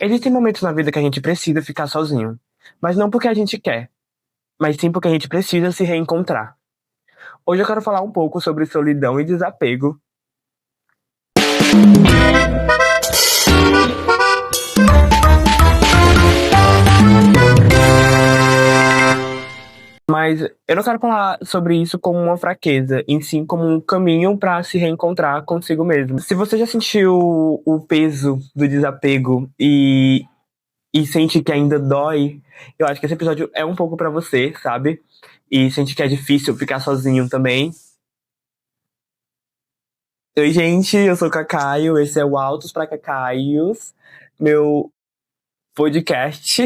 Existem momentos na vida que a gente precisa ficar sozinho, mas não porque a gente quer, mas sim porque a gente precisa se reencontrar. Hoje eu quero falar um pouco sobre solidão e desapego, mas eu não quero falar sobre isso como uma fraqueza, em sim como um caminho para se reencontrar consigo mesmo. Se você já sentiu o peso do desapego e sente que ainda dói, eu acho que esse episódio é um pouco pra você, sabe? E sente que é difícil ficar sozinho também. Oi, gente, eu sou o Cacaio, esse é o Altos pra Cacaios, meu podcast,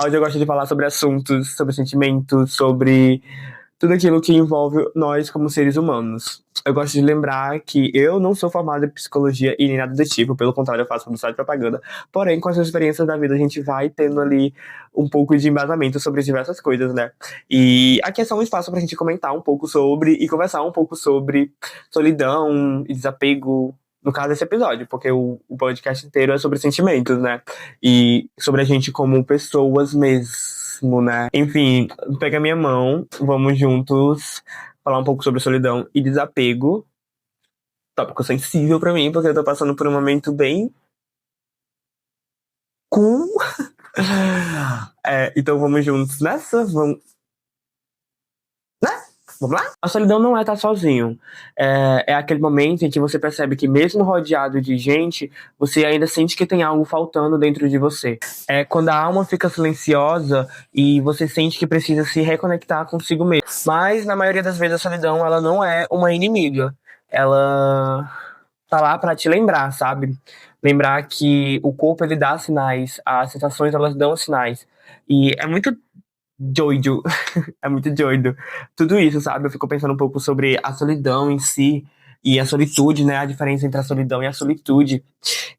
onde eu gosto de falar sobre assuntos, sobre sentimentos, sobre tudo aquilo que envolve nós como seres humanos. Eu gosto de lembrar que eu não sou formado em psicologia e nem nada do tipo, pelo contrário, eu faço publicidade e propaganda. Porém, com as experiências da vida, a gente vai tendo ali um pouco de embasamento sobre diversas coisas, né? E aqui é só um espaço pra gente comentar um pouco sobre e conversar um pouco sobre solidão e desapego. No caso desse episódio, porque o podcast inteiro é sobre sentimentos, né? E sobre a gente como pessoas mesmo, né? Enfim, pega a minha mão, vamos juntos falar um pouco sobre solidão e desapego. Tópico sensível pra mim, porque eu tô passando por um momento bem cool. Então vamos juntos nessa, vamos, né? Vamos lá? A solidão não é estar sozinho. É aquele momento em que você percebe que, mesmo rodeado de gente, você ainda sente que tem algo faltando dentro de você. É quando a alma fica silenciosa e você sente que precisa se reconectar consigo mesmo. Mas, na maioria das vezes, a solidão ela não é uma inimiga. Ela tá lá pra te lembrar, sabe? Lembrar que o corpo ele dá sinais, as sensações elas dão sinais. E é muito doido. É muito doido. Tudo isso, sabe? Eu fico pensando um pouco sobre a solidão em si e a solitude, né? A diferença entre a solidão e a solitude.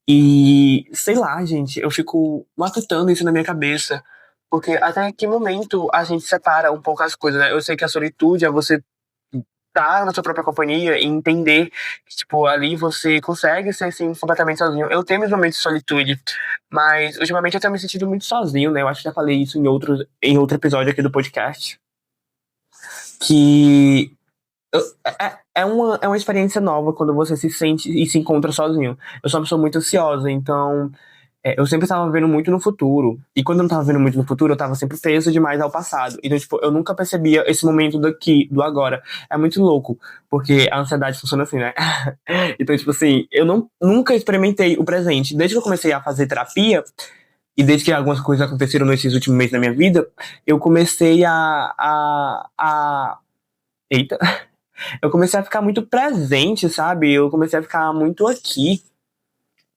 E sei lá, gente, eu fico matutando isso na minha cabeça. Porque até que momento a gente separa um pouco as coisas, né? Eu sei que a solitude é você estar na sua própria companhia e entender que, tipo, ali você consegue ser, assim, completamente sozinho. Eu tenho meus momentos de solitude, mas ultimamente eu tenho me sentido muito sozinho, né? Eu acho que já falei isso em outro episódio aqui do podcast. Que é uma experiência nova quando você se sente e se encontra sozinho. Eu sou uma pessoa muito ansiosa, então eu sempre estava vivendo muito no futuro. E quando eu não estava vivendo muito no futuro, eu estava sempre preso demais ao passado. Então, tipo, eu nunca percebia esse momento daqui, do agora. É muito louco, porque a ansiedade funciona assim, né? Então, tipo assim, nunca experimentei o presente. Desde que eu comecei a fazer terapia, e desde que algumas coisas aconteceram nesses últimos meses da minha vida, eu comecei Eita. Eu comecei a ficar muito presente, sabe? Eu comecei a ficar muito aqui,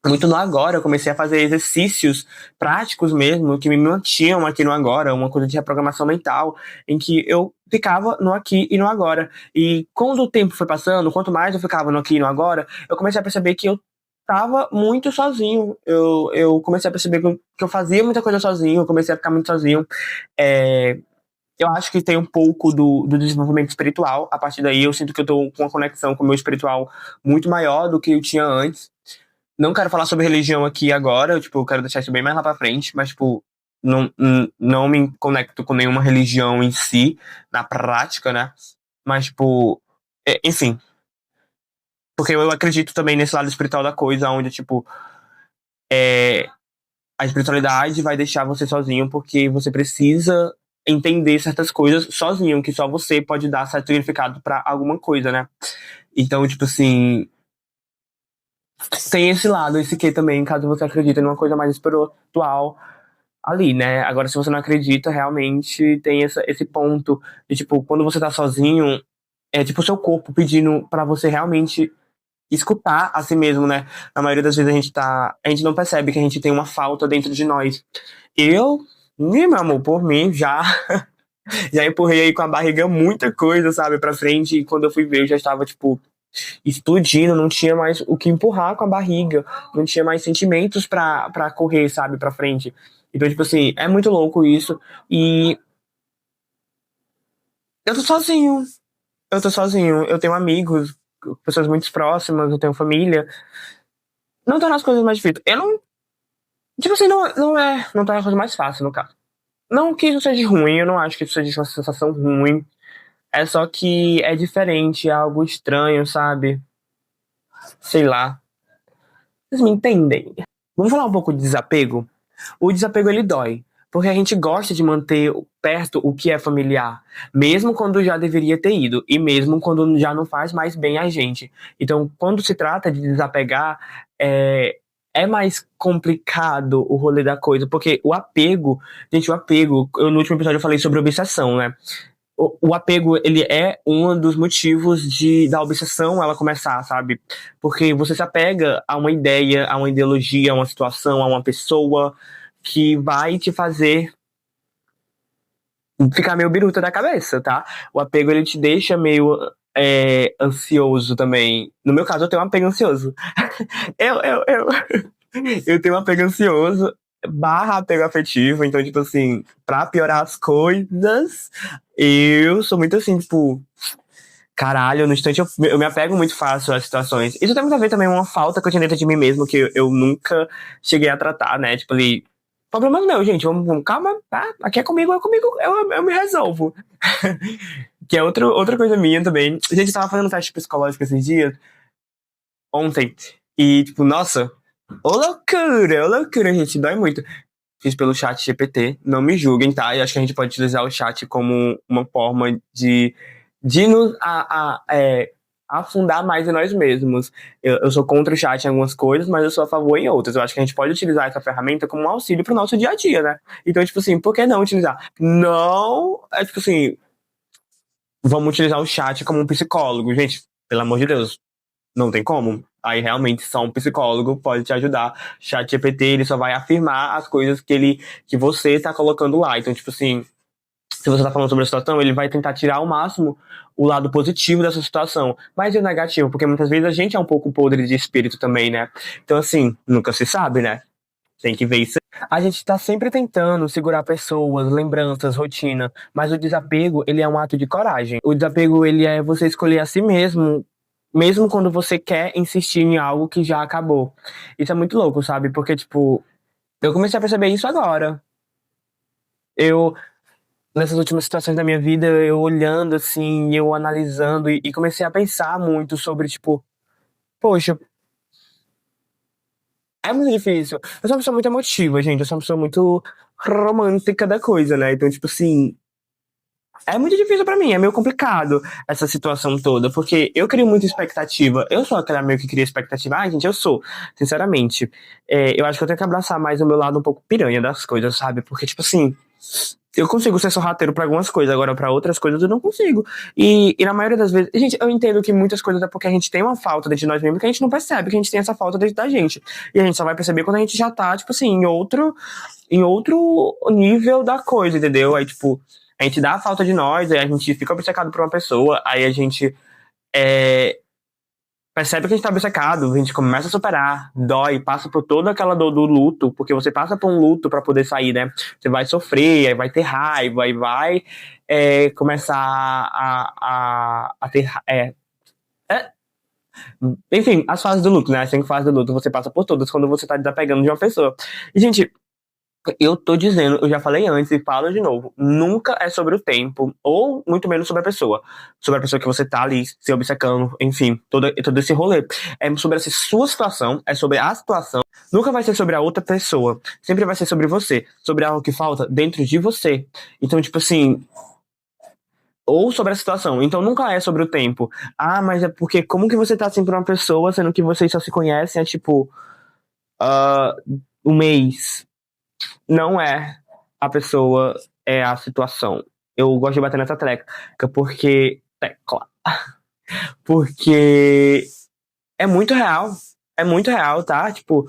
muito no agora. Eu comecei a fazer exercícios práticos mesmo, que me mantinham aqui no agora, uma coisa de reprogramação mental, em que eu ficava no aqui e no agora. E quando o tempo foi passando, quanto mais eu ficava no aqui e no agora, eu comecei a perceber que eu tava muito sozinho. Eu comecei a perceber que eu fazia muita coisa sozinho, eu comecei a ficar muito sozinho. É, eu acho que tem um pouco do desenvolvimento espiritual. A partir daí, eu sinto que eu tô com uma conexão com o meu espiritual muito maior do que eu tinha antes. Não quero falar sobre religião aqui agora, eu quero deixar isso bem mais lá pra frente, mas, tipo, não me conecto com nenhuma religião em si, na prática, né? Mas, tipo, enfim. Porque eu acredito também nesse lado espiritual da coisa, onde, tipo, é, a espiritualidade vai deixar você sozinho porque você precisa entender certas coisas sozinho, que só você pode dar certo significado pra alguma coisa, né? Então, tipo assim, tem esse lado, esse que também, caso você acredite numa coisa mais espiritual ali, né? Agora, se você não acredita, realmente tem esse ponto de, tipo, quando você tá sozinho, é tipo o seu corpo pedindo pra você realmente escutar a si mesmo, né? Na maioria das vezes a gente não percebe que a gente tem uma falta dentro de nós. Eu, meu amor, por mim, já empurrei aí com a barriga muita coisa, sabe, pra frente, e quando eu fui ver, eu já estava, tipo, explodindo, não tinha mais o que empurrar com a barriga, não tinha mais sentimentos pra correr, sabe, pra frente. Então, tipo assim, é muito louco isso, e eu tô sozinho, eu tenho amigos, pessoas muito próximas, eu tenho família, não torna as coisas mais difíceis. Eu não Tipo assim, não tá a coisa mais fácil, no caso. Não que isso seja ruim, eu não acho que isso seja uma sensação ruim. É só que é diferente, é algo estranho, sabe? Sei lá. Vocês me entendem? Vamos falar um pouco de desapego? O desapego ele dói, porque a gente gosta de manter perto o que é familiar, mesmo quando já deveria ter ido e mesmo quando já não faz mais bem a gente. Então, quando se trata de desapegar, é mais complicado o rolê da coisa, porque o apego, gente, o apego, no último episódio eu falei sobre obsessão, né? O apego, ele é um dos motivos da obsessão ela começar, sabe? Porque você se apega a uma ideia, a uma ideologia, a uma situação, a uma pessoa que vai te fazer ficar meio biruta da cabeça, tá? O apego, ele te deixa meio ansioso também. No meu caso, eu tenho um apego ansioso. Eu, eu, eu, eu tenho um apego ansioso barra apego afetivo, então, tipo assim, pra piorar as coisas, eu sou muito assim, tipo, caralho, no instante eu me apego muito fácil às situações. Isso tem muito a ver também com uma falta que eu tinha dentro de mim mesmo, que eu nunca cheguei a tratar, né? Tipo ali, problemas meus, gente, calma, tá? Aqui é comigo, eu me resolvo. Que é outra coisa minha também. Gente, eu tava fazendo um teste psicológico esses dias, ontem, e tipo, nossa, ô loucura, gente, dói muito. Fiz pelo chat GPT, não me julguem, tá? Eu acho que a gente pode utilizar o chat como uma forma de nos afundar mais em nós mesmos. Eu sou contra o chat em algumas coisas, mas eu sou a favor em outras. Eu acho que a gente pode utilizar essa ferramenta como um auxílio pro nosso dia a dia, né? Então, tipo assim, por que não utilizar? Não, é tipo assim, vamos utilizar o chat como um psicólogo. Gente, pelo amor de Deus, não tem como. Aí realmente só um psicólogo pode te ajudar. Chat GPT, ele só vai afirmar as coisas que você tá colocando lá. Então, tipo assim, se você tá falando sobre a situação, ele vai tentar tirar ao máximo o lado positivo dessa situação. Mas e o negativo? Porque muitas vezes a gente é um pouco podre de espírito também, né? Então, assim, nunca se sabe, né? Tem que ver isso. A gente tá sempre tentando segurar pessoas, lembranças, rotina, mas o desapego, ele é um ato de coragem. O desapego, ele é você escolher a si mesmo, mesmo quando você quer insistir em algo que já acabou. Isso é muito louco, sabe? Porque, tipo, eu comecei a perceber isso agora. Eu, nessas últimas situações da minha vida, eu olhando assim, eu analisando e comecei a pensar muito sobre, tipo, poxa, é muito difícil. Eu sou uma pessoa muito emotiva, gente. Eu sou uma pessoa muito romântica da coisa, né? Então, tipo assim, é muito difícil pra mim, é meio complicado essa situação toda, porque eu crio muita expectativa. Eu sou aquela meio que cria expectativa. Ai, gente, eu sou, sinceramente. Eu acho que eu tenho que abraçar mais o meu lado um pouco piranha das coisas, sabe? Porque, tipo assim, eu consigo ser sorrateiro pra algumas coisas, agora pra outras coisas eu não consigo. E na maioria das vezes, gente, eu entendo que muitas coisas é porque a gente tem uma falta dentro de nós mesmos que a gente não percebe que a gente tem essa falta dentro da gente. E a gente só vai perceber quando a gente já tá, tipo assim, em outro nível da coisa, entendeu? Aí, tipo, a gente dá a falta de nós, aí a gente fica obcecado por uma pessoa, aí a gente é, percebe que a gente tá obcecado, a gente começa a superar, dói, passa por toda aquela dor do luto, porque você passa por um luto pra poder sair, né? Você vai sofrer, aí vai ter raiva, aí vai começar a ter. É, enfim, as fases do luto, né? As 5 fases do luto, você passa por todas quando você tá desapegando de uma pessoa. E, gente, eu tô dizendo, eu já falei antes e falo de novo, nunca é sobre o tempo, ou muito menos sobre a pessoa. Sobre a pessoa que você tá ali se obcecando, enfim, todo esse rolê. É sobre essa sua situação, é sobre a situação. Nunca vai ser sobre a outra pessoa. Sempre vai ser sobre você, sobre algo que falta dentro de você. Então, tipo assim, ou sobre a situação. Então nunca é sobre o tempo. Ah, mas é porque como que você tá assim pra uma pessoa, sendo que vocês só se conhecem há, tipo, ah, um mês? Não é a pessoa, é a situação. Eu gosto de bater nessa tecla porque. Tecla. Porque é muito real. É muito real, tá? Tipo,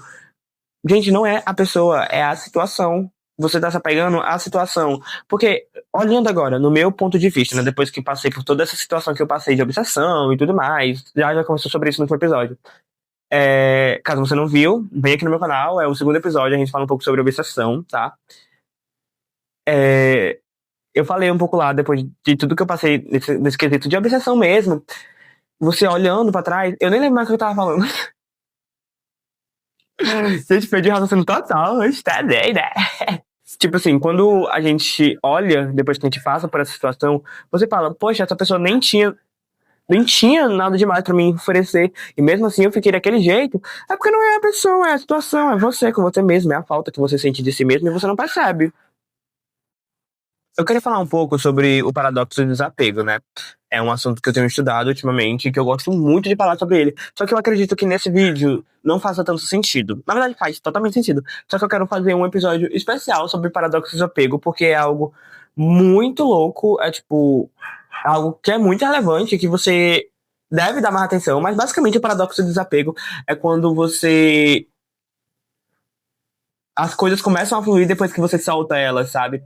gente, não é a pessoa, é a situação. Você tá se apegando à situação. Porque, olhando agora, no meu ponto de vista, né? Depois que passei por toda essa situação que eu passei de obsessão e tudo mais, já conversou sobre isso no último episódio. Caso você não viu, vem aqui no meu canal, é o segundo episódio, a gente fala um pouco sobre obsessão, tá? É, eu falei um pouco lá, depois de tudo que eu passei nesse quesito de obsessão mesmo, você olhando pra trás, eu nem lembro mais o que eu tava falando. Gente, perdi o raciocínio total, está bem, né? Tipo assim, quando a gente olha, depois que a gente passa por essa situação, você fala, poxa, essa pessoa nem tinha nada demais pra me oferecer. E mesmo assim eu fiquei daquele jeito. É porque não é a pessoa, é a situação, é você com você mesmo, é a falta que você sente de si mesmo e você não percebe. Eu queria falar um pouco sobre o paradoxo do desapego, né? É um assunto que eu tenho estudado ultimamente e que eu gosto muito de falar sobre ele. Só que eu acredito que nesse vídeo não faça tanto sentido. Na verdade, faz totalmente sentido. Só que eu quero fazer um episódio especial sobre paradoxo do desapego, porque é algo muito louco. É tipo, algo que é muito relevante, que você deve dar mais atenção. Mas basicamente o paradoxo do desapego é quando você as coisas começam a fluir depois que você solta elas, sabe?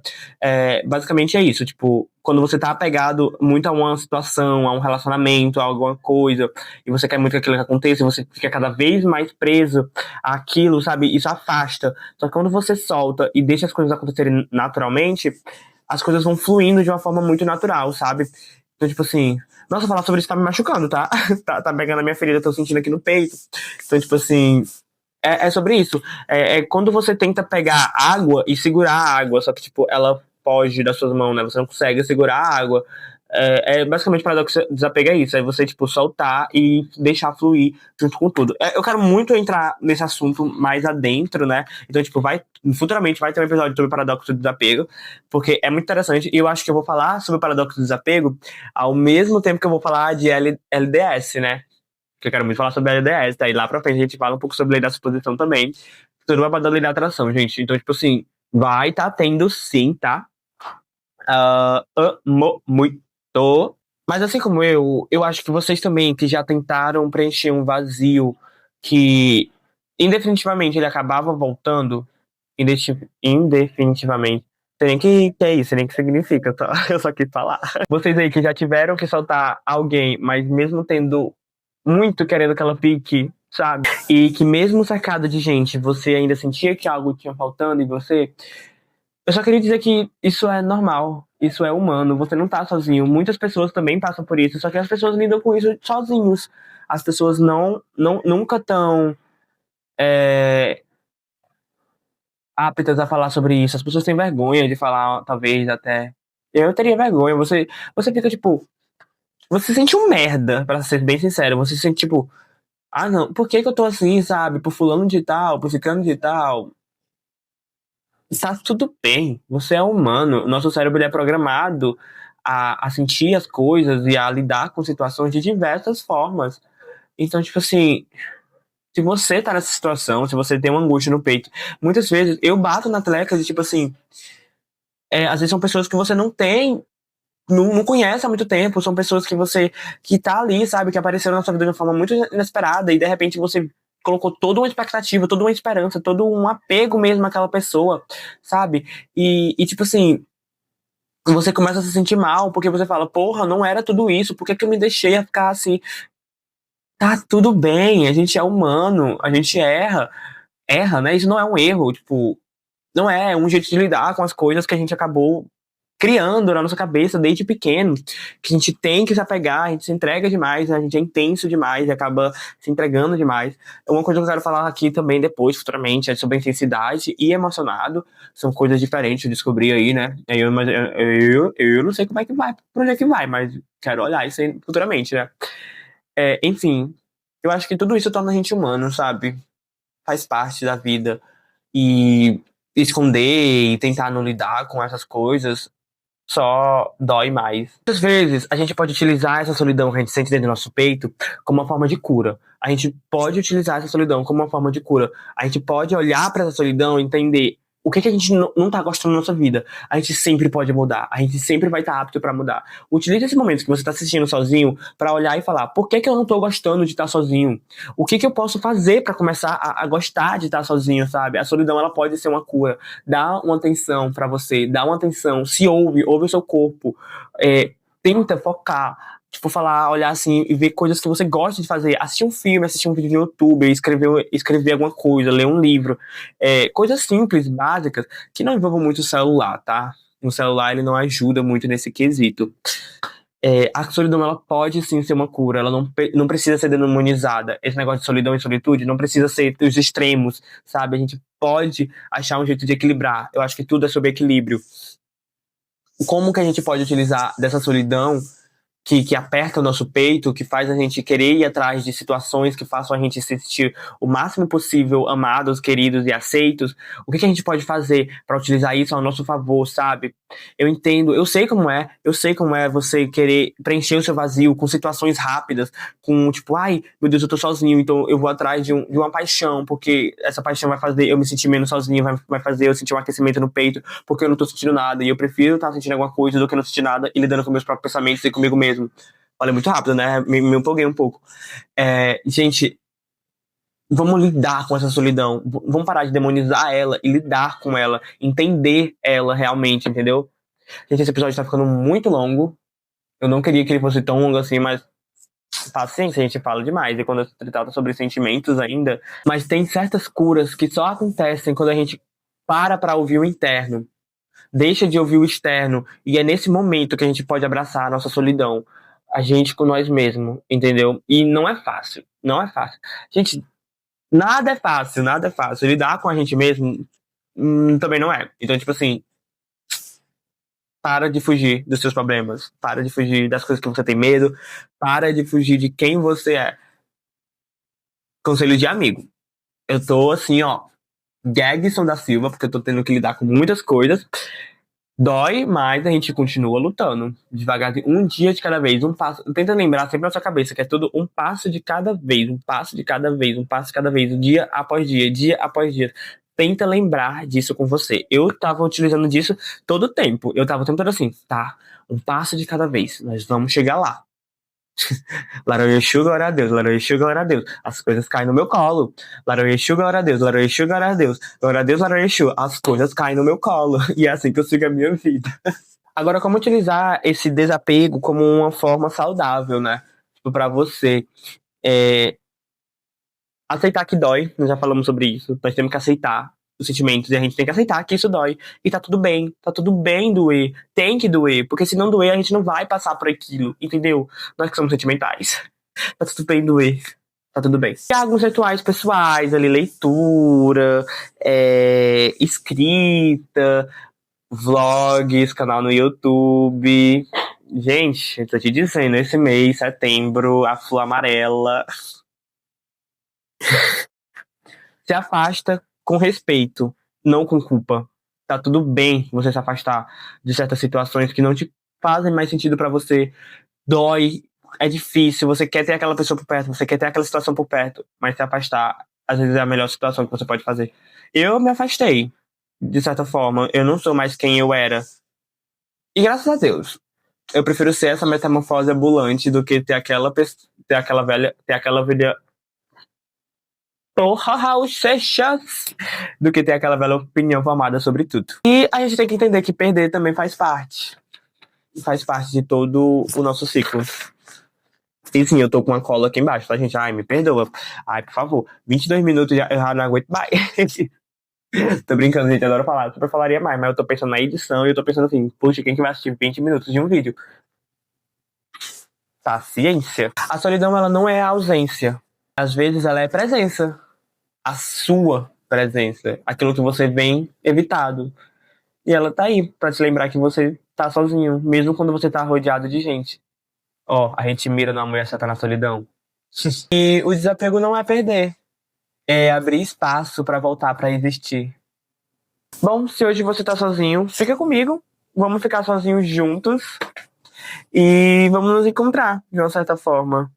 Basicamente é isso, tipo, quando você tá apegado muito a uma situação, a um relacionamento, a alguma coisa, e você quer muito que aquilo aconteça, e você fica cada vez mais preso àquilo, sabe? Isso afasta. Só que quando você solta e deixa as coisas acontecerem naturalmente, as coisas vão fluindo de uma forma muito natural, sabe? Então, tipo assim, nossa, falar sobre isso tá me machucando, tá? Tá pegando a minha ferida, tô sentindo aqui no peito. Então, tipo assim, é sobre isso. É quando você tenta pegar água e segurar a água, só que, tipo, ela foge das suas mãos, né? Você não consegue segurar a água. Basicamente, o paradoxo de desapego é isso. É você, tipo, soltar e deixar fluir junto com tudo. Eu quero muito entrar nesse assunto mais adentro, né? Então, tipo, futuramente vai ter um episódio sobre o paradoxo do desapego, porque é muito interessante. E eu acho que eu vou falar sobre o paradoxo do desapego ao mesmo tempo que eu vou falar de LDS, né? Que eu quero muito falar sobre a LDS, daí lá pra frente a gente fala um pouco sobre lei da suposição também. Tudo vai pra lei da atração, gente. Então, tipo assim, vai tá tendo sim, tá? Amo muito. Mas assim como eu acho que vocês também, que já tentaram preencher um vazio que indefinitivamente ele acabava voltando, indefinitivamente. Sei nem que é isso, sei nem que significa, tá? Eu só quis falar. Vocês aí que já tiveram que soltar alguém, mas mesmo tendo muito querendo que ela fique, sabe? E que mesmo cercado de gente, você ainda sentia que algo tinha faltando em você. Eu só queria dizer que isso é normal, isso é humano, você não tá sozinho. Muitas pessoas também passam por isso, só que as pessoas lidam com isso sozinhos. As pessoas nunca estão aptas a falar sobre isso. As pessoas têm vergonha de falar, talvez até. Eu teria vergonha. Você fica tipo, você se sente um merda, pra ser bem sincero. Você se sente tipo, ah, não, por que que eu tô assim, sabe? Por fulano de tal, por ciclano de tal. Está tudo bem, você é humano. Nosso cérebro ele é programado a sentir as coisas e a lidar com situações de diversas formas. Então, tipo assim, se você tá nessa situação, se você tem uma angústia no peito, muitas vezes eu bato na tecla de tipo assim, às vezes são pessoas que você não conhece há muito tempo, são pessoas que você, que tá ali, sabe, que apareceram na sua vida de uma forma muito inesperada e de repente você colocou toda uma expectativa, toda uma esperança, todo um apego mesmo àquela pessoa, sabe? E tipo assim, você começa a se sentir mal porque você fala, porra, não era tudo isso, por que que eu me deixei a ficar assim? Tá tudo bem, a gente é humano, a gente erra, né? Isso não é um erro, tipo, não é um jeito de lidar com as coisas que a gente acabou criando na nossa cabeça desde pequeno, que a gente tem que se apegar, a gente se entrega demais, né? A gente é intenso demais e acaba se entregando demais. Uma coisa que eu quero falar aqui também depois, futuramente, é sobre intensidade e emocionado. São coisas diferentes, eu descobri aí, né? Eu não sei como é que vai, pra onde é que vai, mas quero olhar isso aí futuramente, né? Enfim, eu acho que tudo isso torna a gente humano, sabe? Faz parte da vida. E esconder e tentar não lidar com essas coisas só dói mais. Muitas vezes a gente pode utilizar essa solidão que a gente sente dentro do nosso peito como uma forma de cura. A gente pode utilizar essa solidão como uma forma de cura. A gente pode olhar para essa solidão e entender o que que a gente não tá gostando da nossa vida. A gente sempre pode mudar. A gente sempre vai estar apto para mudar. Utilize esse momento que você tá assistindo sozinho para olhar e falar: por que que eu não tô gostando de estar sozinho? O que que eu posso fazer para começar a gostar de estar sozinho, sabe? A solidão ela pode ser uma cura. Dá uma atenção pra você, dá uma atenção, se ouve o seu corpo, tenta focar, tipo, falar, olhar assim e ver coisas que você gosta de fazer, assistir um filme, assistir um vídeo no YouTube, escrever alguma coisa, ler um livro, coisas simples, básicas, que não envolvam muito o celular, tá? O celular ele não ajuda muito nesse quesito. A solidão, ela pode sim ser uma cura, ela não precisa ser demonizada. Esse negócio de solidão e solitude não precisa ser os extremos, sabe? A gente pode achar um jeito de equilibrar. Eu acho que tudo é sobre equilíbrio. Como que a gente pode utilizar dessa solidão que aperta o nosso peito, que faz a gente querer ir atrás de situações que façam a gente se sentir o máximo possível amados, queridos e aceitos? O que a gente pode fazer para utilizar isso ao nosso favor, sabe? Eu entendo, eu sei como é você querer preencher o seu vazio com situações rápidas, com tipo, ai, meu Deus, eu tô sozinho, então eu vou atrás de uma paixão, porque essa paixão vai fazer eu me sentir menos sozinho, vai fazer eu sentir um aquecimento no peito, porque eu não tô sentindo nada, e eu prefiro estar sentindo alguma coisa do que não sentir nada e lidando com meus próprios pensamentos e comigo mesmo. Olha, muito rápido, né? Me empolguei um pouco. Gente, vamos lidar com essa solidão. Vamos parar de demonizar ela e lidar com ela. Entender ela realmente, entendeu? Gente, esse episódio tá ficando muito longo. Eu não queria que ele fosse tão longo assim, mas paciência, a gente fala demais. E quando se trata sobre sentimentos ainda. Mas tem certas curas que só acontecem quando a gente para ouvir o interno. Deixa de ouvir o externo. E é nesse momento que a gente pode abraçar a nossa solidão. A gente com nós mesmos, entendeu? E não é fácil. Não é fácil. Gente, nada é fácil, nada é fácil. Lidar com a gente mesmo também não é. Então, tipo assim, para de fugir dos seus problemas. Para de fugir das coisas que você tem medo. Para de fugir de quem você é. Conselho de amigo. Eu tô assim, ó, Gagson da Silva, porque eu tô tendo que lidar com muitas coisas. Dói, mas a gente continua lutando. Devagarzinho, um dia de cada vez, um passo. Tenta lembrar sempre na sua cabeça que é tudo um passo de cada vez, um passo de cada vez, um passo de cada vez, dia após dia após dia. Tenta lembrar disso com você. Eu tava utilizando disso todo o tempo. Eu tava tentando assim, tá? Um passo de cada vez. Nós vamos chegar lá. Laroyexu, glória a Deus, Laroyexu, glória a Deus. As coisas caem no meu colo. Laroyexu, glória a Deus, Laroyexu, glória a Deus. Glória a Deus, Laroyexu. As coisas caem no meu colo. E é assim que eu sigo a minha vida. Agora, como utilizar esse desapego como uma forma saudável, né? Tipo, pra você. Aceitar que dói, nós já falamos sobre isso. Nós temos que aceitar os sentimentos e a gente tem que aceitar que isso dói. E tá tudo bem doer. Tem que doer, porque se não doer, a gente não vai passar por aquilo, entendeu? Nós que somos sentimentais. Tá tudo bem doer. Tá tudo bem. E alguns rituais pessoais ali, leitura, escrita, vlogs, canal no YouTube. Gente, eu tô te dizendo, esse mês, setembro, a flor amarela. Se afasta com respeito, não com culpa. Tá tudo bem você se afastar de certas situações que não te fazem mais sentido pra você. Dói, é difícil, você quer ter aquela pessoa por perto, você quer ter aquela situação por perto, mas se afastar, às vezes é a melhor situação que você pode fazer. Eu me afastei, de certa forma, eu não sou mais quem eu era. E graças a Deus, eu prefiro ser essa metamorfose ambulante do que ter aquela velha porra, Raul Seixas, do que ter aquela velha opinião formada sobre tudo. E a gente tem que entender que perder também faz parte. Faz parte de todo o nosso ciclo. E sim, eu tô com uma cola aqui embaixo, tá, gente? Ai, me perdoa. Ai, por favor. 22 minutos já, eu já não aguento mais. Tô brincando, gente, adoro falar. Eu super falaria mais, mas eu tô pensando na edição e eu tô pensando assim, puxa, quem que vai assistir 20 minutos de um vídeo? Paciência. A solidão, ela não é a ausência. Às vezes ela é presença. A sua presença. Aquilo que você vem evitado. E ela tá aí pra te lembrar que você tá sozinho, mesmo quando você tá rodeado de gente. Ó, a gente mira na mulher certa na solidão. E o desapego não é perder. É abrir espaço pra voltar pra existir. Bom, se hoje você tá sozinho, fica comigo. Vamos ficar sozinhos juntos. E vamos nos encontrar, de uma certa forma.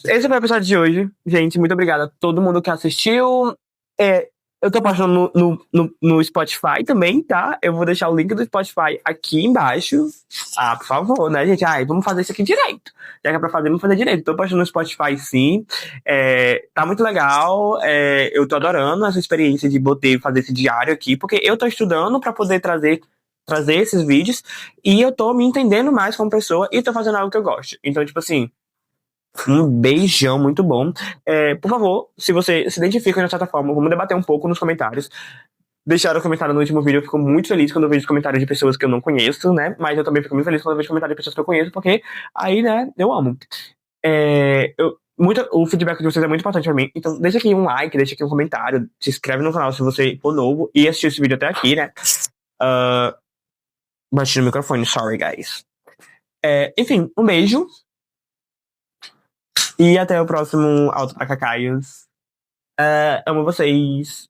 Esse foi o episódio de hoje. Gente, muito obrigada a todo mundo que assistiu. Eu tô postando no Spotify também, tá? Eu vou deixar o link do Spotify aqui embaixo. Ah, por favor, né, gente? Ai, vamos fazer isso aqui direito. Já que é pra fazer, vamos fazer direito. Tô postando no Spotify, sim. Tá muito legal. Eu tô adorando essa experiência de fazer esse diário aqui, porque eu tô estudando pra poder trazer esses vídeos e eu tô me entendendo mais como pessoa e tô fazendo algo que eu gosto. Então, tipo assim, um beijão muito bom. Por favor, se você se identifica de certa forma, vamos debater um pouco nos comentários. deixaram comentário no último vídeo. Eu fico muito feliz quando eu vejo comentários de pessoas que eu não conheço, né? Mas eu também fico muito feliz quando eu vejo comentários de pessoas que eu conheço, porque aí, né, eu amo. O feedback de vocês é muito importante pra mim. Então, deixa aqui um like, deixa aqui um comentário, se inscreve no canal se você for novo e assistiu esse vídeo até aqui, né? Bati no microfone, sorry, guys. Enfim, um beijo. E até o próximo Alto pra Cacaios. Amo vocês.